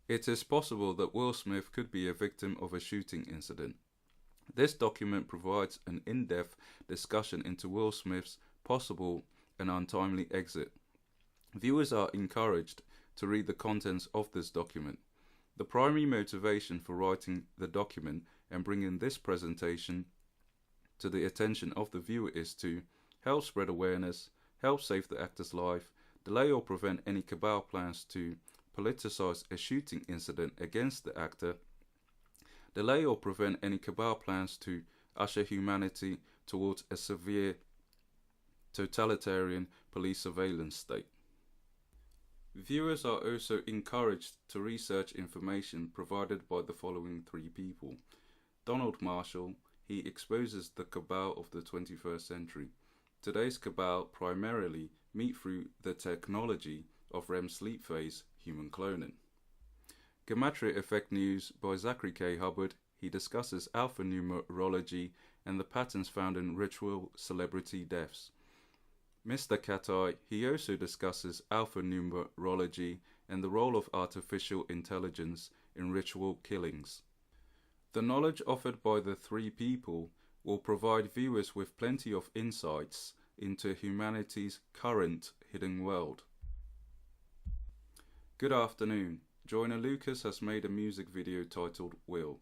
It is possible that Will Smith could be a victim of a shooting incident. This document provides an in-depth discussion into Will Smith's possible and untimely exit. Viewers are encouraged to read the contents of this document. The primary motivation for writing the document and bringing this presentation to the attention of the viewer is to help spread awareness, help save the actor's life, delay or prevent any cabal plans to politicize a shooting incident against the actor, delay or prevent any cabal plans to usher humanity towards a severe totalitarian police surveillance state. Viewers are also encouraged to research information provided by the following three people. Donald Marshall, he exposes the cabal of the 21st century. Today's cabal primarily meet through the technology of REM sleep phase human cloning. Gematria Effect News by Zachary K. Hubbard, he discusses alpha numerology and the patterns found in ritual celebrity deaths. Mr. Katai, he also discusses alpha numerology and the role of artificial intelligence in ritual killings. The knowledge offered by the three people will provide viewers with plenty of insights into humanity's current hidden world. Good afternoon. Joyner Lucas has made a music video titled Will.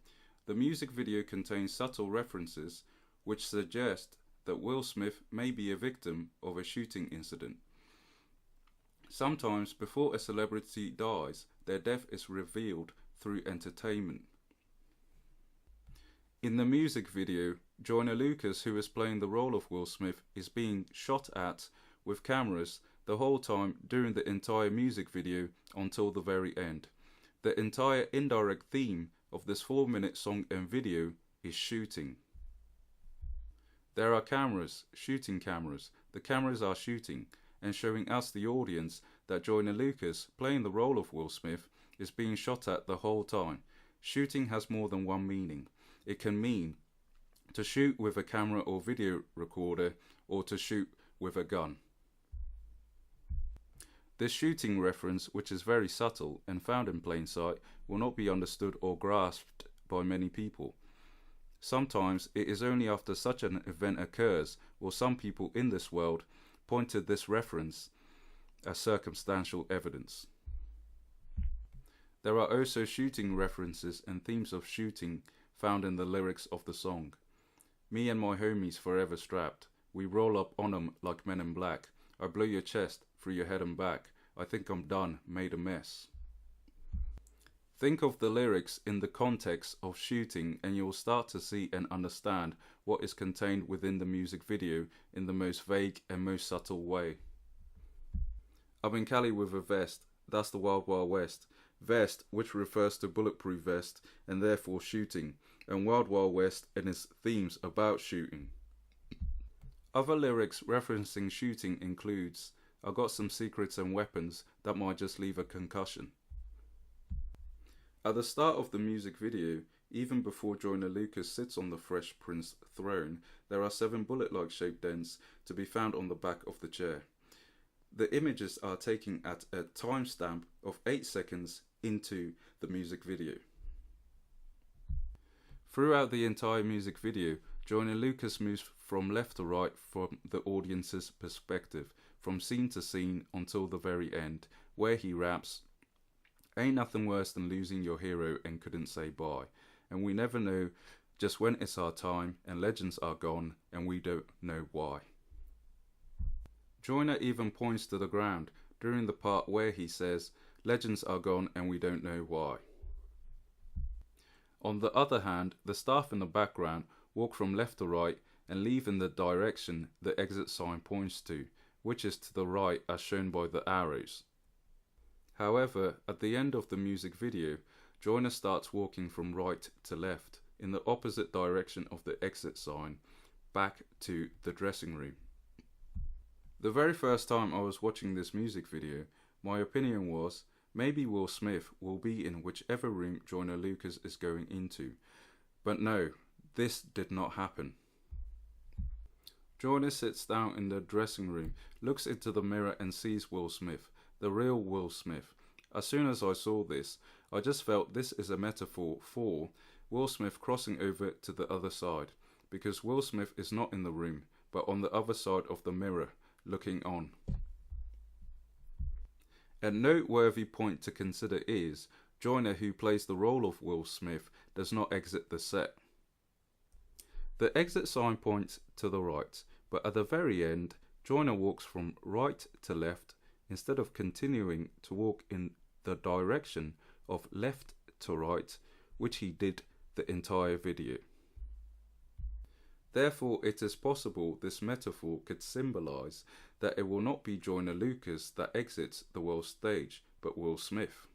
The music video contains subtle references which suggest that Will Smith may be a victim of a shooting incident. Sometimes before a celebrity dies, their death is revealed through entertainment. In the music video, Joyner Lucas, who is playing the role of Will Smith, is being shot at with cameras the whole time during the entire music video until the very end. The entire indirect theme of this 4-minute song and video is shooting. There are cameras, shooting cameras. The cameras are shooting and showing us, the audience, that Joyner Lucas, playing the role of Will Smith, is being shot at the whole time. Shooting has more than one meaning. It can mean to shoot with a camera or video recorder, or to shoot with a gun. This shooting reference, which is very subtle and found in plain sight, will not be understood or grasped by many people. Sometimes it is only after such an event occurs will some people in this world point to this reference as circumstantial evidence. There are also shooting references and themes of shooting found in the lyrics of the song. Me and my homies forever strapped. We roll up on 'em like men in black. I blow your chest through your head and back. I think I'm done, made a mess. Think of the lyrics in the context of shooting and you'll start to see and understand what is contained within the music video in the most vague and most subtle way. I'm in Cali with a vest, that's the Wild Wild West. Vest, which refers to bulletproof vest and therefore shooting, and Wild Wild West and its themes about shooting. Other lyrics referencing shooting includes, I got some secrets and weapons that might just leave a concussion. At the start of the music video, even before Joyner Lucas sits on the Fresh Prince throne, there are 7 bullet-like shaped dents to be found on the back of the chair. The images are taken at a timestamp of 8 seconds into the music video. Throughout the entire music video, Joyner Lucas moves from left to right from the audience's perspective, from scene to scene until the very end, where he raps, ain't nothing worse than losing your hero and couldn't say bye. And we never know just when it's our time, and legends are gone, and we don't know why. Joyner even points to the ground during the part where he says, legends are gone and we don't know why. On the other hand, the staff in the background walk from left to right and leave in the direction the exit sign points to, which is to the right as shown by the arrows. However, at the end of the music video, Joyner starts walking from right to left in the opposite direction of the exit sign, back to the dressing room. The very first time I was watching this music video, my opinion was, maybe Will Smith will be in whichever room Joyner Lucas is going into. But no, this did not happen. Joyner sits down in the dressing room, looks into the mirror and sees Will Smith, the real Will Smith, As soon as I saw this, I just felt this is a metaphor for Will Smith crossing over to the other side, because Will Smith is not in the room, but on the other side of the mirror, looking on. A noteworthy point to consider is, Joyner, who plays the role of Will Smith, does not exit the set. The exit sign points to the right, but at the very end, Joyner walks from right to left instead of continuing to walk in the direction of left to right, which he did the entire video. Therefore, it is possible this metaphor could symbolize that it will not be Joyner Lucas that exits the world stage, but Will Smith.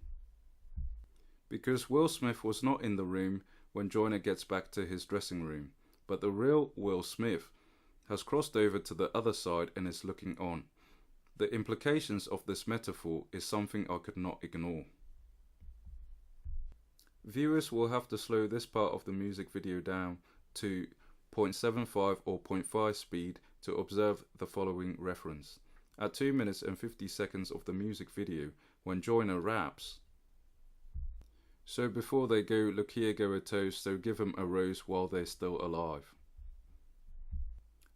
Because Will Smith was not in the room when Joyner gets back to his dressing room, but the real Will Smith has crossed over to the other side and is looking on. The implications of this metaphor is something I could not ignore. Viewers will have to slow this part of the music video down to 0.75 or 0.5 speed to observe the following reference. At 2 minutes and 50 seconds of the music video, when Joyner raps, "So before they go, look here go a toast, so give 'em a rose while they're still alive."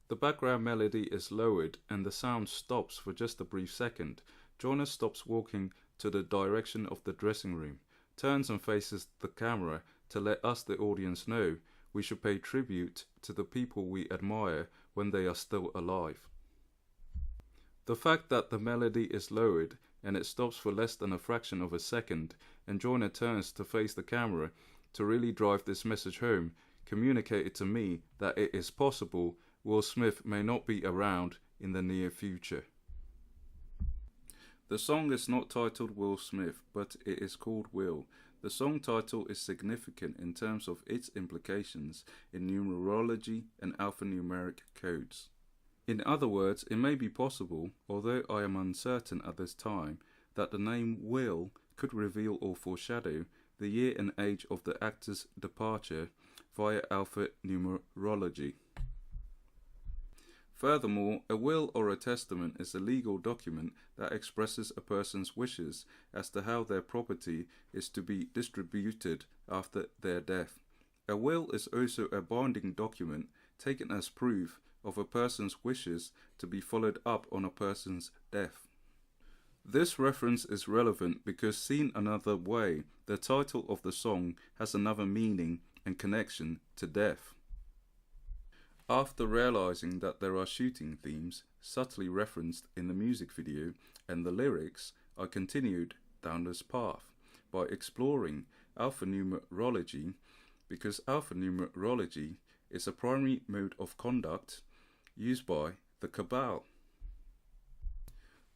The background melody is lowered and the sound stops for just a brief second. Joyner stops walking to the direction of the dressing room, turns and faces the camera to let us, the audience, know we should pay tribute to the people we admire when they are still alive. The fact that the melody is lowered and it stops for less than a fraction of a second, and Joyner turns to face the camera to really drive this message home, communicated to me that it is possible Will Smith may not be around in the near future. The song is not titled Will Smith, but it is called Will. The song title is significant in terms of its implications in numerology and alphanumeric codes. In other words, it may be possible, although I am uncertain at this time, that the name Will could reveal or foreshadow the year and age of the actor's departure via alphanumerology. Furthermore, a will or a testament is a legal document that expresses a person's wishes as to how their property is to be distributed after their death. A will is also a binding document taken as proof of a person's wishes to be followed up on a person's death. This reference is relevant because, seen another way, the title of the song has another meaning and connection to death. After realizing that there are shooting themes subtly referenced in the music video and the lyrics, I continued down this path by exploring alphanumerology, because alphanumerology is a primary mode of conduct used by the Cabal.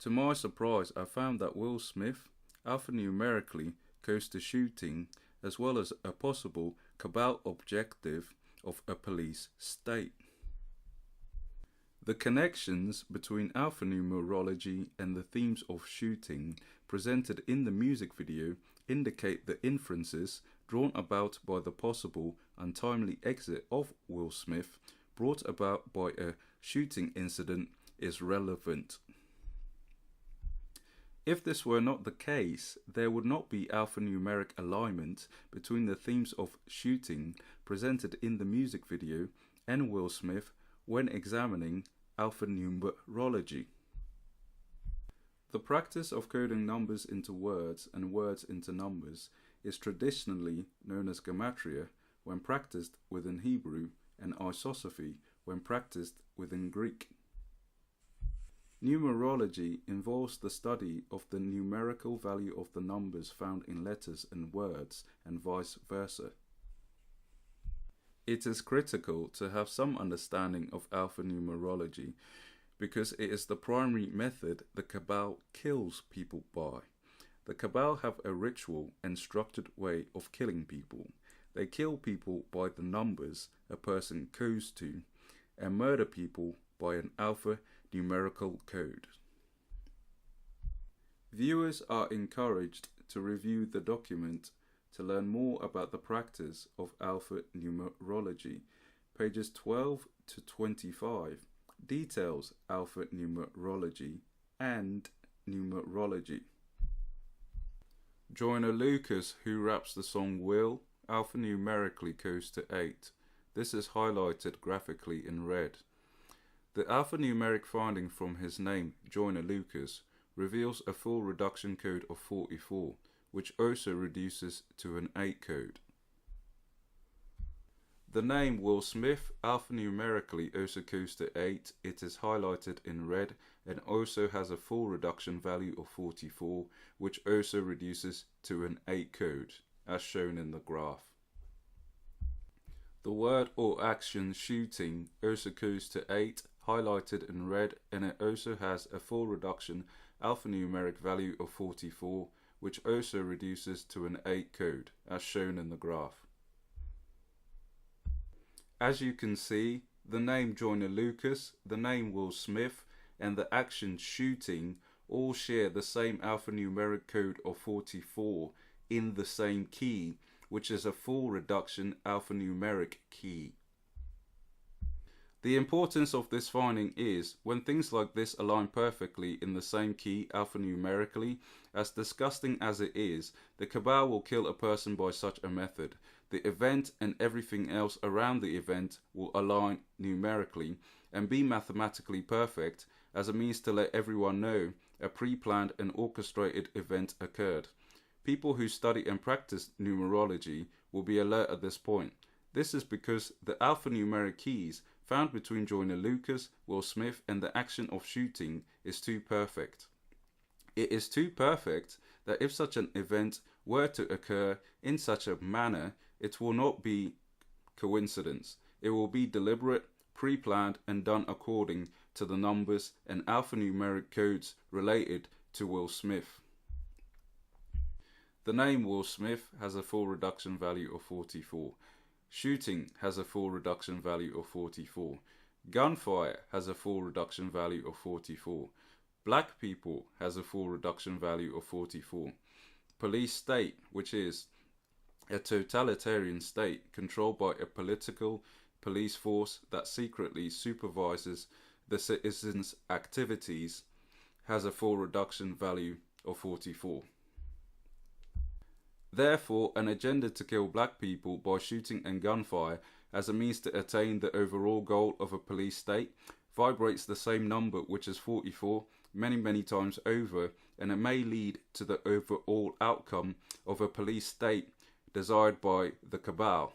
To my surprise, I found that Will Smith alphanumerically goes to shooting, as well as a possible Cabal objective of a police state. The connections between alphanumerology and the themes of shooting presented in the music video indicate the inferences drawn about by the possible untimely exit of Will Smith brought about by a shooting incident is relevant. If this were not the case, there would not be alphanumeric alignment between the themes of shooting presented in the music video and Will Smith when examining alphanumerology. The practice of coding numbers into words and words into numbers is traditionally known as gematria when practiced within Hebrew, and isosophy when practiced within Greek. Numerology involves the study of the numerical value of the numbers found in letters and words, and vice versa. It is critical to have some understanding of alphanumerology because it is the primary method the Cabal kills people by. The Cabal have a ritual and structured way of killing people. They kill people by the numbers a person goes to, and murder people by an alphanumerical code. Viewers are encouraged to review the document to learn more about the practice of alphanumerology. Pages 12 to 25 details alphanumerology and numerology. Joyner Lucas, who raps the song Will, alphanumerically goes to 8. This is highlighted graphically in red. The alphanumeric finding from his name, Joyner Lucas, reveals a full reduction code of 44, which also reduces to an 8 code. The name Will Smith alphanumerically also goes to 8. It is highlighted in red and also has a full reduction value of 44, which also reduces to an 8 code, as shown in the graph. The word or action shooting also goes to 8, highlighted in red, and it also has a full reduction alphanumeric value of 44, which also reduces to an 8 code, as shown in the graph. As you can see, the name Joyner Lucas, the name Will Smith, and the action shooting all share the same alphanumeric code of 44 in the same key, which is a full reduction alphanumeric key. The importance of this finding is, when things like this align perfectly in the same key alphanumerically, as disgusting as it is, the cabal will kill a person by such a method. The event and everything else around the event will align numerically and be mathematically perfect as a means to let everyone know a pre-planned and orchestrated event occurred. People who study and practice numerology will be alert at this point. This is because the alphanumeric keys found between Joyner Lucas, Will Smith, and the action of shooting is too perfect. It is too perfect that if such an event were to occur in such a manner, it will not be coincidence. It will be deliberate, pre-planned, and done according to the numbers and alphanumeric codes related to Will Smith. The name Will Smith has a full reduction value of 44. Shooting has a full reduction value of 44. Gunfire has a full reduction value of 44. Black people has a full reduction value of 44. Police state, which is a totalitarian state controlled by a political police force that secretly supervises the citizens' activities, has a full reduction value of 44. Therefore, an agenda to kill black people by shooting and gunfire as a means to attain the overall goal of a police state vibrates the same number, which is 44, many times over, and it may lead to the overall outcome of a police state desired by the cabal.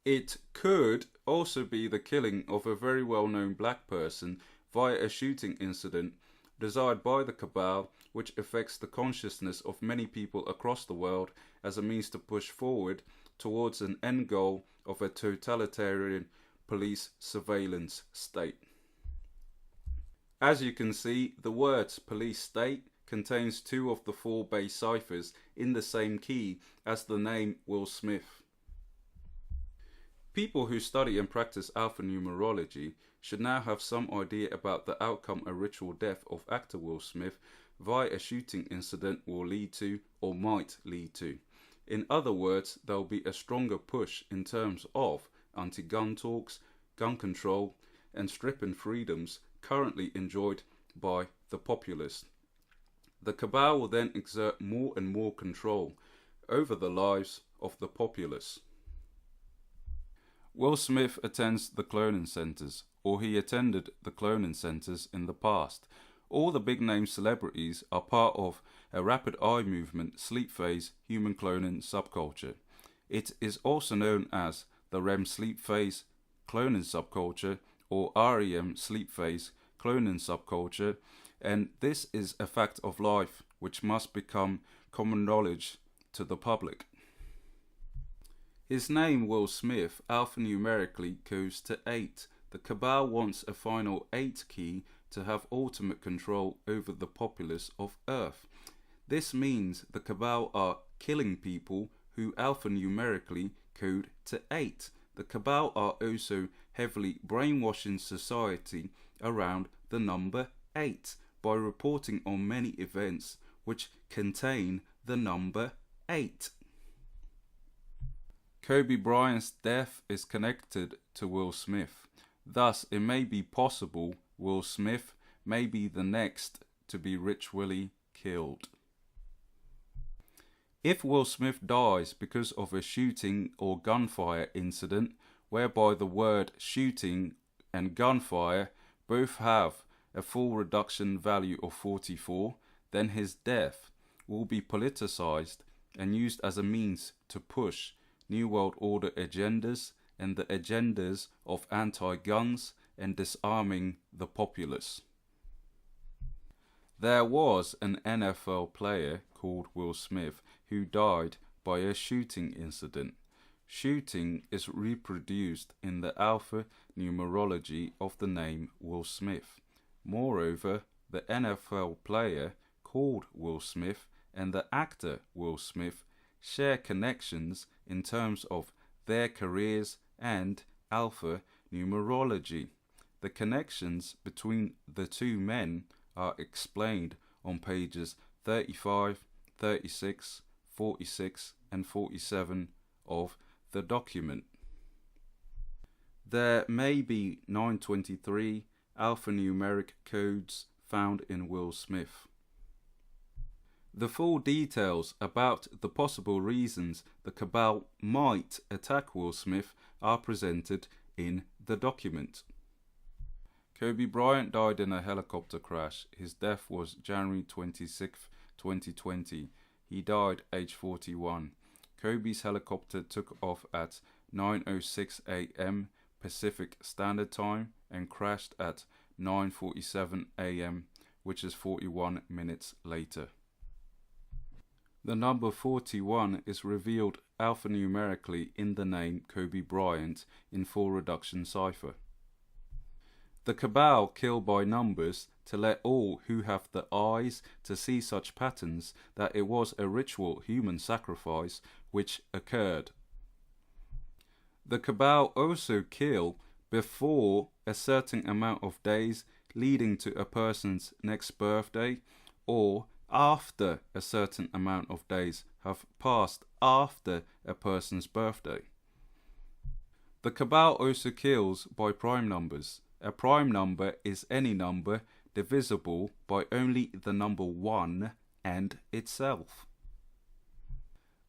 It could also be the killing of a very well-known black person via a shooting incident desired by the cabal, which affects the consciousness of many people across the world as a means to push forward towards an end goal of a totalitarian police surveillance state. As you can see, the words police state contains 2 of the 4 base ciphers in the same key as the name Will Smith. People who study and practice alphanumerology should now have some idea about the outcome a ritual death of actor Will Smith via a shooting incident will lead to or might lead to. In other words, there will be a stronger push in terms of anti-gun talks, gun control, and stripping freedoms currently enjoyed by the populace. The cabal will then exert more and more control over the lives of the populace. Will Smith attends the cloning centers, or he attended the cloning centers in the past. All the big name celebrities are part of a rapid eye movement sleep phase human cloning subculture. It is also known as the REM sleep phase cloning subculture or REM sleep phase cloning subculture, and this is a fact of life which must become common knowledge to the public. His name, Will Smith, alphanumerically goes to 8. The cabal wants a final 8 key to have ultimate control over the populace of Earth. This means the cabal are killing people who alphanumerically code to 8. The cabal are also heavily brainwashing society around the number 8 by reporting on many events which contain the number 8. Kobe Bryant's death is connected to Will Smith. Thus, it may be possible Will Smith may be the next to be ritually killed. If Will Smith dies because of a shooting or gunfire incident, whereby the word shooting and gunfire both have a full reduction value of 44, then his death will be politicized and used as a means to push New World Order agendas and the agendas of anti-guns and disarming the populace. There was an NFL player called Will Smith who died by a shooting incident. Shooting is reproduced in the alpha numerology of the name Will Smith. Moreover, the NFL player called Will Smith and the actor Will Smith share connections in terms of their careers and alpha numerology. The connections between the two men are explained on pages 35, 36, 46 and 47 of the document. There may be 923 alphanumeric codes found in Will Smith. The full details about the possible reasons the cabal might attack Will Smith are presented in the document. Kobe Bryant died in a helicopter crash. His death was January 26, 2020. He died aged 41. Kobe's helicopter took off at 9:06 a.m. Pacific Standard Time and crashed at 9:47 a.m., which is 41 minutes later. The number 41 is revealed alphanumerically in the name Kobe Bryant in full reduction cipher. The cabal kill by numbers to let all who have the eyes to see such patterns that it was a ritual human sacrifice which occurred. The cabal also kill before a certain amount of days leading to a person's next birthday, or after a certain amount of days have passed after a person's birthday. The cabal also kills by prime numbers. A prime number is any number divisible by only the number 1 and itself.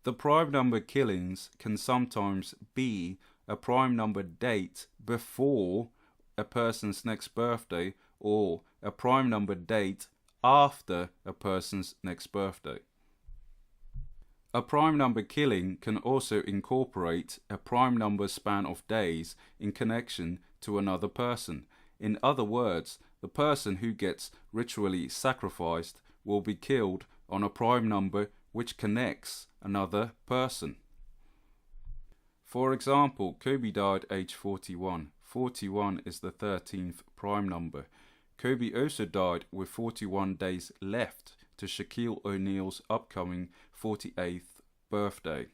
The prime number killings can sometimes be a prime number date before a person's next birthday or a prime number date after a person's next birthday. A prime number killing can also incorporate a prime number span of days in connection to another person. In other words, the person who gets ritually sacrificed will be killed on a prime number which connects another person. For example, Kobe died age 41. 41 is the 13th prime number. Kobe also died with 41 days left to Shaquille O'Neal's upcoming 48th birthday.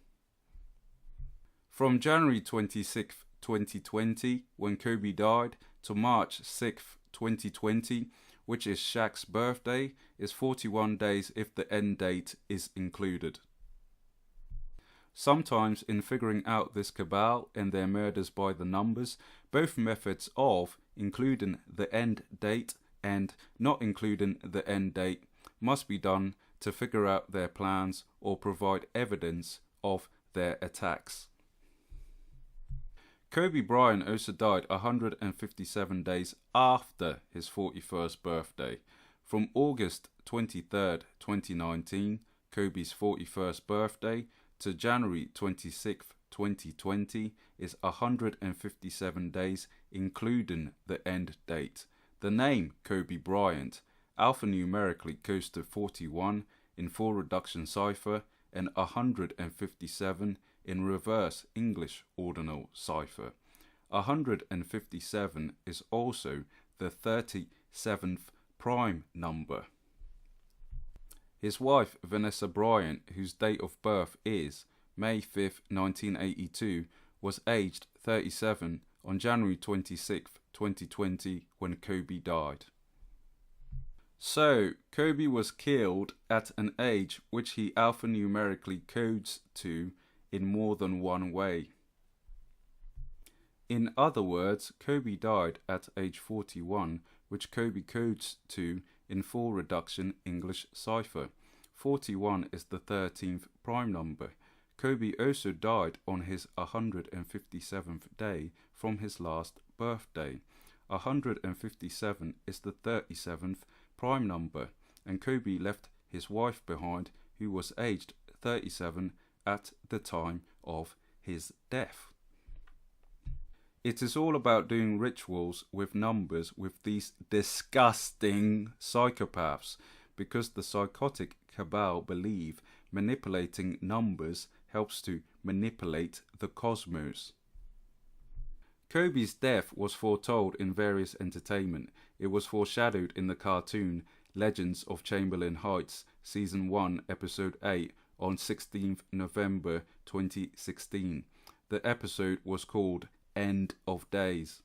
From January 26, 2020, when Kobe died, to March 6, 2020, which is Shaq's birthday, is 41 days if the end date is included. Sometimes in figuring out this cabal and their murders by the numbers, both methods of including the end date and not including the end date must be done to figure out their plans or provide evidence of their attacks. Kobe Bryant also died 157 days after his 41st birthday. From August 23, 2019, Kobe's 41st birthday, to January 26, 2020 is 157 days including the end date. The name Kobe Bryant alphanumerically goes to 41 in full reduction cipher and 157 in reverse English ordinal cipher. 157 is also the 37th prime number. His wife Vanessa Bryant, whose date of birth is May 5, 1982, was aged 37 on January 26, 2020 when Kobe died. So, Kobe was killed at an age which he alphanumerically codes to in more than one way. In other words, Kobe died at age 41, which Kobe codes to in full reduction English cipher. 41 is the 13th prime number. Kobe also died on his 157th day from his last birthday. 157 is the 37th prime number, and Kobe left his wife behind, who was aged 37 at the time of his death. It is all about doing rituals with numbers with these disgusting psychopaths, because the psychotic cabal believe manipulating numbers helps to manipulate the cosmos. Kobe's death was foretold in various entertainment. It was foreshadowed in the cartoon Legends of Chamberlain Heights, Season 1, Episode 8, on 16th November 2016. The episode was called End of Days.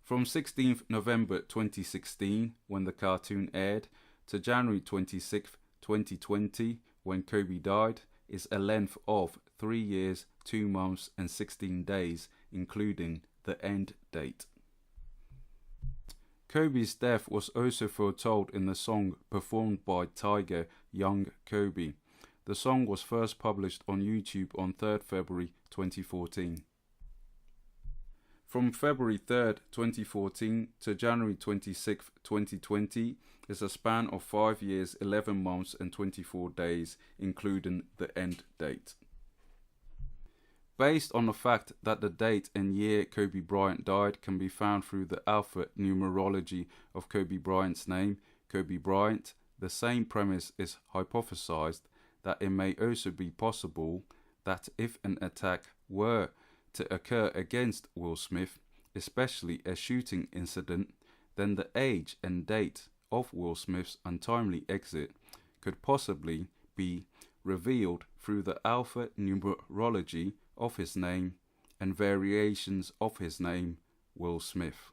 From 16th November 2016, when the cartoon aired, to January 26th, 2020, when Kobe died, is a length of 3 years, 2 months and 16 days, including the end date. Kobe's death was also foretold in the song performed by Tiger, Young Kobe. The song was first published on YouTube on 3rd February 2014. From February 3rd, 2014 to January 26th, 2020 is a span of 5 years, 11 months and 24 days, including the end date. Based on the fact that the date and year Kobe Bryant died can be found through the alpha numerology of Kobe Bryant's name, Kobe Bryant, the same premise is hypothesized that it may also be possible that if an attack were to occur against Will Smith, especially a shooting incident, then the age and date of Will Smith's untimely exit could possibly be revealed through the alpha numerology of his name and variations of his name, Will Smith.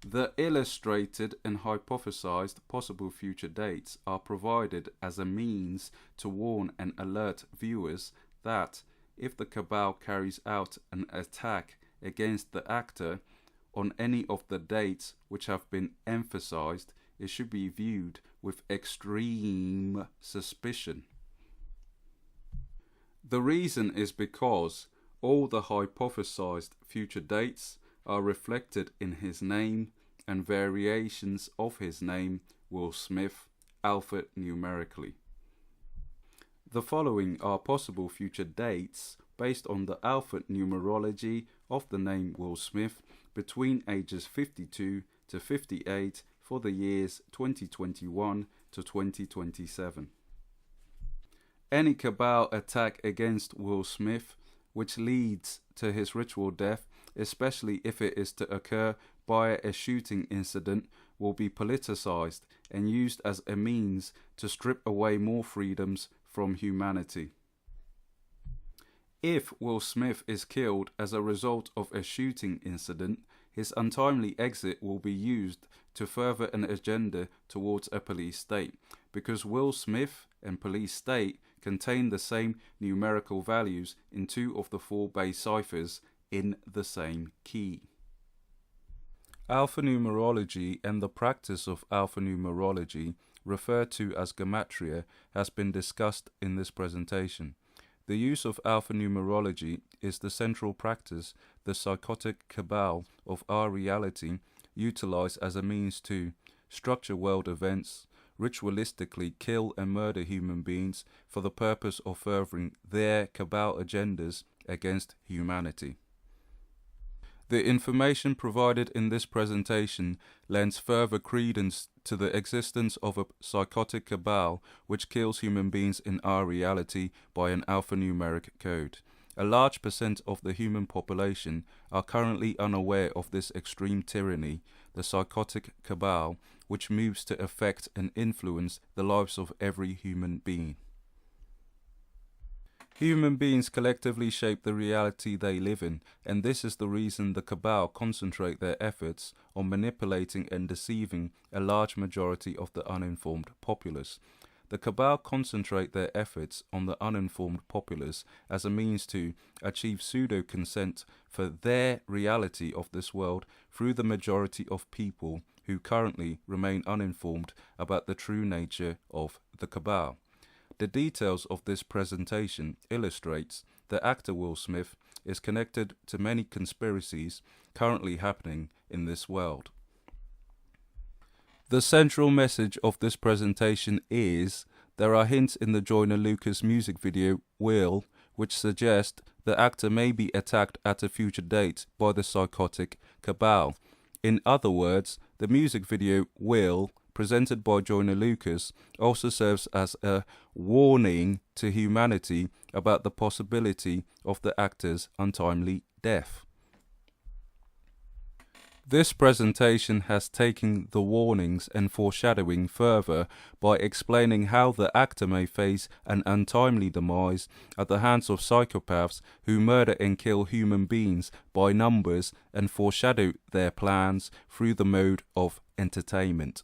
The illustrated and hypothesized possible future dates are provided as a means to warn and alert viewers that if the cabal carries out an attack against the actor on any of the dates which have been emphasized, it should be viewed with extreme suspicion. The reason is because all the hypothesized future dates are reflected in his name and variations of his name, Will Smith, alphanumerically. The following are possible future dates based on the alphanumerology of the name Will Smith between ages 52 to 58 for the years 2021 to 2027. Any cabal attack against Will Smith which leads to his ritual death, especially if it is to occur by a shooting incident, will be politicized and used as a means to strip away more freedoms from humanity. If Will Smith is killed as a result of a shooting incident, his untimely exit will be used to further an agenda towards a police state, because Will Smith and police state contain the same numerical values in 2 of the 4 base ciphers in the same key. Alphanumerology and the practice of alphanumerology, referred to as gematria, has been discussed in this presentation. The use of alphanumerology is the central practice the psychotic cabal of our reality utilize as a means to structure world events, ritualistically kill and murder human beings for the purpose of furthering their cabal agendas against humanity. The information provided in this presentation lends further credence to the existence of a psychotic cabal which kills human beings in our reality by an alphanumeric code. A large percent of the human population are currently unaware of this extreme tyranny, the psychotic cabal, which moves to affect and influence the lives of every human being. Human beings collectively shape the reality they live in, and this is the reason the cabal concentrate their efforts on manipulating and deceiving a large majority of the uninformed populace. The cabal concentrate their efforts on the uninformed populace as a means to achieve pseudo-consent for their reality of this world through the majority of people who currently remain uninformed about the true nature of the cabal. The details of this presentation illustrates that actor Will Smith is connected to many conspiracies currently happening in this world. The central message of this presentation is there are hints in the Joyner Lucas music video Will which suggest the actor may be attacked at a future date by the psychotic cabal. In other words, the music video Will, presented by Joyner Lucas, also serves as a warning to humanity about the possibility of the actor's untimely death. This presentation has taken the warnings and foreshadowing further by explaining how the actor may face an untimely demise at the hands of psychopaths who murder and kill human beings by numbers and foreshadow their plans through the mode of entertainment.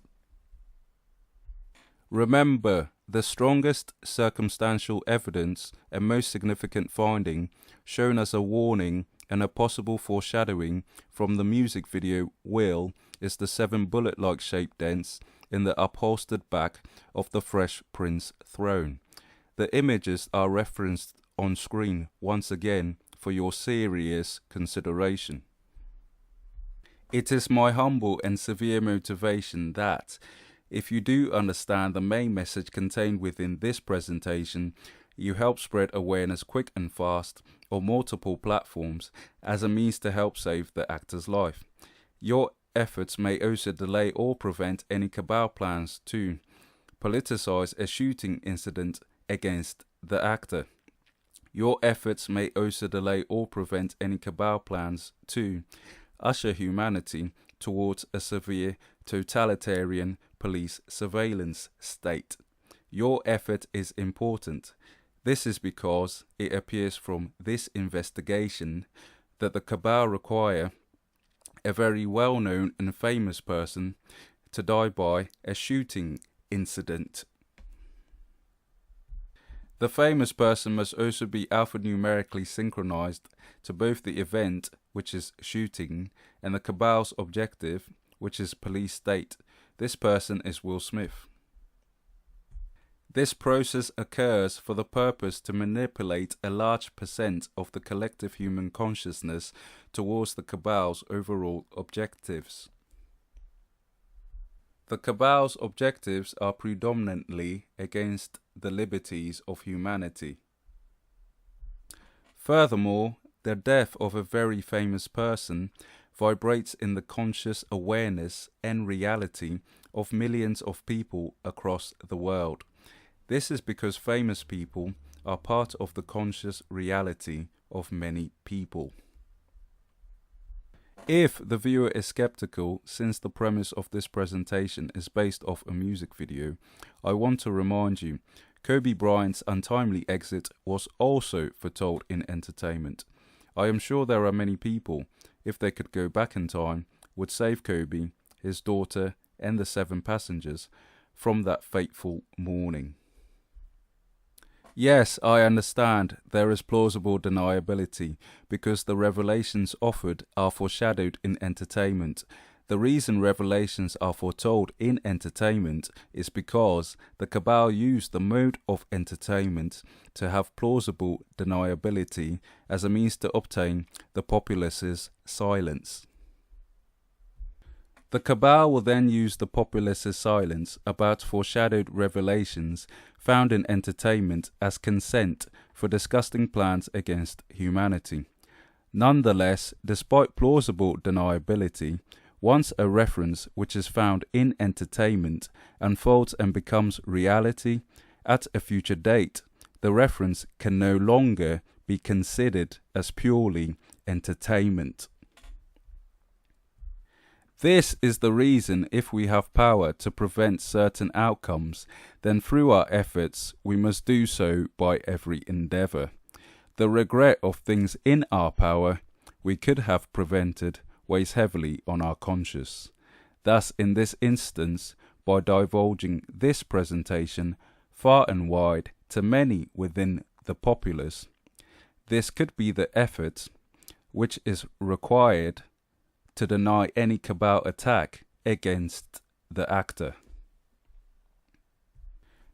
Remember, the strongest circumstantial evidence and most significant finding shown as a warning and a possible foreshadowing from the music video Will is the 7 bullet-like shaped dents in the upholstered back of the Fresh Prince throne. The images are referenced on screen once again for your serious consideration. It is my humble and severe motivation that, if you do understand the main message contained within this presentation, you help spread awareness quick and fast on multiple platforms as a means to help save the actor's life. Your efforts may also delay or prevent any cabal plans to politicize a shooting incident against the actor. Your efforts may also delay or prevent any cabal plans to usher humanity towards a severe totalitarian police surveillance state. Your effort is important. This is because it appears from this investigation that the cabal require a very well-known and famous person to die by a shooting incident. The famous person must also be alphanumerically synchronized to both the event, which is shooting, and the cabal's objective, which is police state. This person is Will Smith. This process occurs for the purpose to manipulate a large percent of the collective human consciousness towards the cabal's overall objectives. The cabal's objectives are predominantly against the liberties of humanity. Furthermore, the death of a very famous person vibrates in the conscious awareness and reality of millions of people across the world. This is because famous people are part of the conscious reality of many people. If the viewer is skeptical, since the premise of this presentation is based off a music video, I want to remind you, Kobe Bryant's untimely exit was also foretold in entertainment. I am sure there are many people, if they could go back in time, would save Kobe, his daughter, and the 7 passengers from that fateful morning. Yes, I understand there is plausible deniability because the revelations offered are foreshadowed in entertainment. The reason revelations are foretold in entertainment is because the cabal used the mode of entertainment to have plausible deniability as a means to obtain the populace's silence. The cabal will then use the populace's silence about foreshadowed revelations found in entertainment as consent for disgusting plans against humanity. Nonetheless, despite plausible deniability, once a reference which is found in entertainment unfolds and becomes reality at a future date, the reference can no longer be considered as purely entertainment. This is the reason if we have power to prevent certain outcomes, then through our efforts we must do so by every endeavour. The regret of things in our power we could have prevented weighs heavily on our conscience. Thus, in this instance, by divulging this presentation far and wide to many within the populace, this could be the effort which is required to deny any cabal attack against the actor.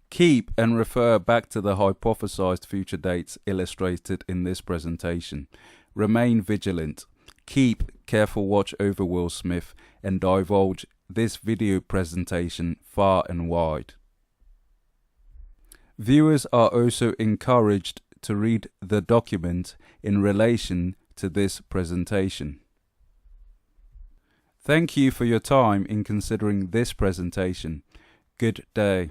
Keep and refer back to the hypothesized future dates illustrated in this presentation. Remain vigilant. Keep careful watch over Will Smith and divulge this video presentation far and wide. Viewers are also encouraged to read the document in relation to this presentation. Thank you for your time in considering this presentation. Good day.